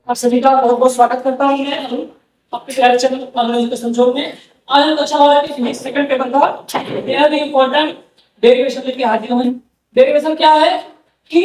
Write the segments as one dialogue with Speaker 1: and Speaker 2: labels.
Speaker 1: आप सभी का बहुत बहुत स्वागत करता हूँ मैं आपके प्यारे चैनल ऑनलाइन एजुकेशन जोन में। आज हम कक्षा 12 की फिजिक्स सेकंड पेपर का बेहद ही इंपॉर्टेंट डेरिवेशन लेके हाजिर हुए। डेरिवेशन क्या है कि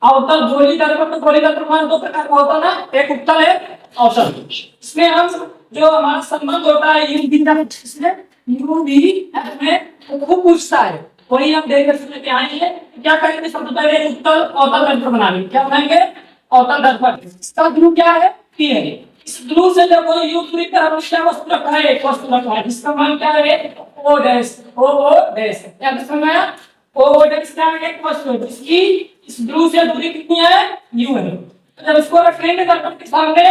Speaker 1: अवतल गोलीकार पर गोलीकार प्रमाण दो प्रकार का होता है ना, एक उत्तल है अवतल। इसमें हम जो हमारा संबंध होता है यू बिंदु इसमें यू भी में वो पूछता है, वही हम डेरिवेशन लेके आएंगे। क्या करेंगे, सबसे पहले उत्तल अवतल तंत्र बनाएंगे। क्या बनाएंगे? अवतल दर्पण। इसका ध्रुव क्या है? P है। इस ध्रुव से जब कोई युग दूरी पर हम क्या वस्तु रखा है, एक वस्तु रखा है जिसका मान क्या है? O dash O O dash. क्या समझ आया? O O डैश क्या है? एक वस्तु है जिसकी इस ध्रुव से दूरी कितनी है? U है। तो जब इसको रखेंगे दर्पण के सामने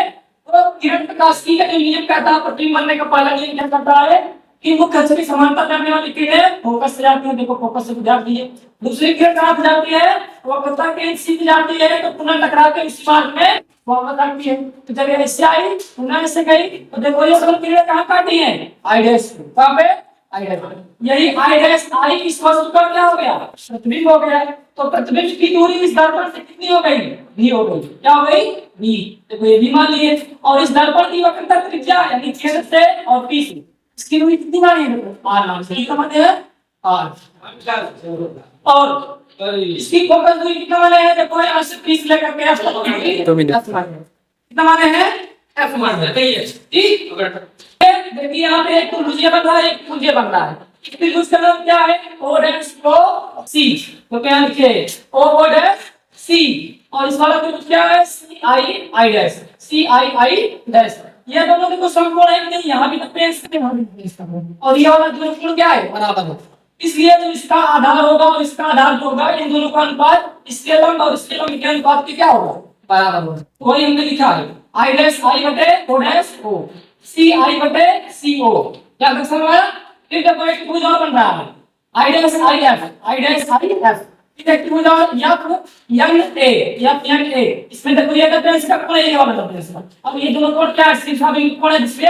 Speaker 1: तो किरण प्रकाश की जो नियम कहता है, प्रतिबिंब बनने का पहला नियम क्या कहता है कि मुख्य अक्ष की समांतर जाने वाली किरणें फोकस से जाती है। देखो फोकस से जाती है। दूसरी किरण कहां से जाती है? वक्रता के सीधी जाती है तो पुनः टकरा के इस मार्ग में वापस आती है। तो जब ये ऐसे आई पुनः ऐसे गई तो देखो ये सब किरणें कहां काटी है? I dash. कहां पे? I dash. यही आई डैश आई इस वस्तु का क्या हो गया? प्रतिबिंब हो गया। तो प्रतिबिंब की दूरी इस दर्पण से कितनी हो गई? v हो गई। क्या हो गई? v। देखो ये v मान लिए और इस दर्पण की वक्रता त्रिज्या यानी केंद्र से और p से इसकी दूरी कितनी मानी है? r नाम से। कितना माने है? r। और इसकी फोकस दूरी कितना माने है? देखो यहाँ से 30 लेकर के f कितना माने हैं? f माने है। ठीक। देखिए यहाँ पे एक त्रिभुज बन रहा है, एक त्रिभुज बन रहा है। त्रिभुज का नाम क्या है? o dash o c। तो क्या लिखे? o o dash c। और इस वाला त्रिभुज क्या है? c i i dash. c i i dash. ये दोनों देखो समकोण है नहीं, यहाँ भी प्लेन से यहाँ भी प्लेन। और ये वाला जो कोण क्या है? बराबर है। इसलिए जो इसका आधार होगा और इसका आधार जो होगा इन दोनों का अनुपात इसके लंब और इसके लंब के अनुपात के क्या होगा? बराबर होगा। वही हमने लिखा है i डैश i बटे o dash o c i बटे c o। क्या समझ में आया? फिर देखो एक त्रिभुज और बन रहा है i dash i f i dash i f। ठीक है, त्रिभुज और f n a। इसमें देखो ये कहते हैं इसका कोण ये वाला कहते हैं। अब ये दोनों कोण क्या है? सीधा भी कोण है जिससे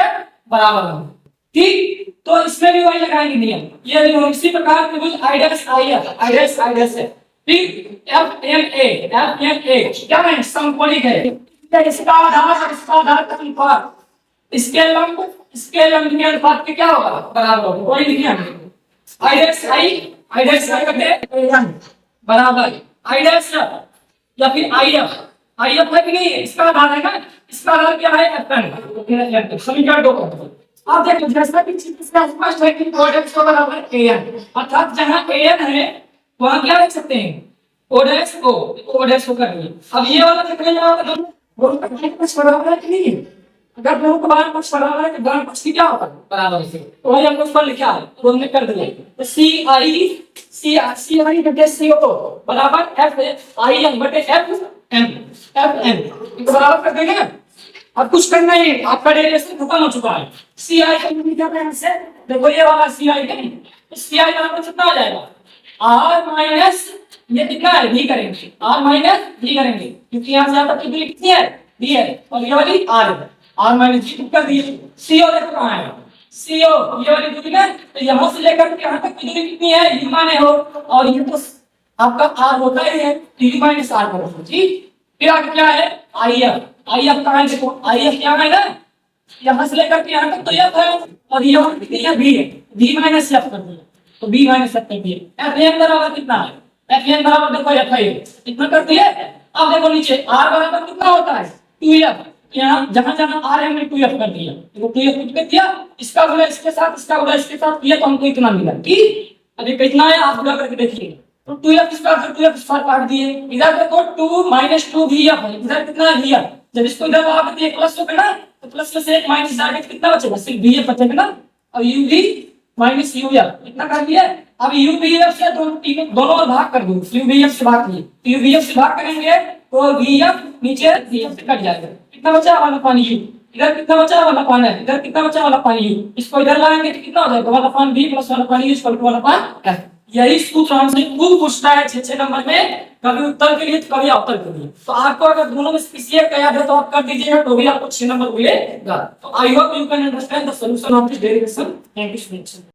Speaker 1: बराबर है। ठीक। तो इसमें भी वही लगाएंगे नियम। ये भी इसी प्रकार त्रिभुज i dash i f i dash i dash है। ठीक। f n a क्या है? समकोणिक है। इसका आधार और इसका आधार का अनुपात इसके लंब के अनुपात के क्या होगा? बराबर होगा। वही लिखे हमने i डैश i बटे n बराबर i डैश या फिर i f है कि नहीं? इसका आधार है ना, इसका आधार क्या है? fn। समीकरण 2 का आप देखो जैसा कि चित्र से स्पष्ट है कि o डैश को बराबर an, अर्थात जहां an है वहां क्या लिख सकते हैं? o डैश o करेंगे। अब ये वाला कितने होगा? दोनों का बराबर है कि नहीं? अगर दोनों का बराबर है तो दोनों पक्ष की क्या होगा? बराबर है। तो वही हमने ऊपर लिखा है तो हमने कर दिया। तो ci बटे co बराबर f बटे fn तो बराबर कर देंगे। अब कुछ करना ही आपका डेरिवेशन खत्म हो चुका है। ci का यूनिट क्या है? इससे देखो ये वाला ci है, ci बराबर कितना हो जाएगा? r माइनस ये कितना है? v करेंगे r माइनस v करेंगे क्योंकि यहाँ से यहाँ तक की दूरी कितनी है? v है और ये वाली r है। r माइनस v कर दिए। co देखो कहाँ है? co ये वाली दूरी है तो यहाँ से लेकर के यहाँ तक की दूरी कितनी है? v माने हो और ये तो आपका r होता ही है v माइनस r करो। ठीक। फिर आगे क्या है? if कहाँ है? देखो if क्या है ना, यहाँ से लेकर के यहाँ तक तो f है और ये v है, v माइनस f कर दिया तो v माइनस f कर दिया। fn बराबर कितना है? fn बराबर देखो f है कितना कर दिया। अब देखो नीचे r बराबर कितना होता है? 2f। यहाँ जहां जहां r है हमने 2f कर दिया तो 2f कर दिया। इसका गुणा इसके साथ, इसका गुणा इसके साथ किया तो हमको इतना मिला। ठीक। अभी कितना है आप गुणा करके देखिए तो 2f इसका 2f इस पार काट दिए। इधर देखो 2 माइनस 2 vf है, इधर कितना है vf। जब इसको इधर वहां पे प्लस हो गया तो प्लस में से एक माइनस जाएगा तो कितना बचेगा? सिर्फ vf बचेगा ना। और uv माइनस uf इतना कर दिया। अब uvf से दोनों और भाग कर दो, uvf से भाग किए uvf से भाग करेंगे तो vf नीचे vf से कट जाएगा। कितना बचा? वाला पानी u। इधर कितना बचा? वाला पानी है। इधर कितना बचा? वाला पानी u। इसको इधर लाएंगे तो कितना हो जाएगा? वाला पानी v प्लस वाला पानी u इक्वल टू वाला पानी f। यही सूत्र हमसे खूब पूछता है 6 नंबर में, कभी उत्तर के लिए तो कभी अवतर के लिए। तो आपको अगर दोनों में से किसी एक का याद है तो आप कर दीजिएगा तो भी आपको 6 नंबर मिलेगा। तो I hope you can understand the solution of this derivation. Thank you so much.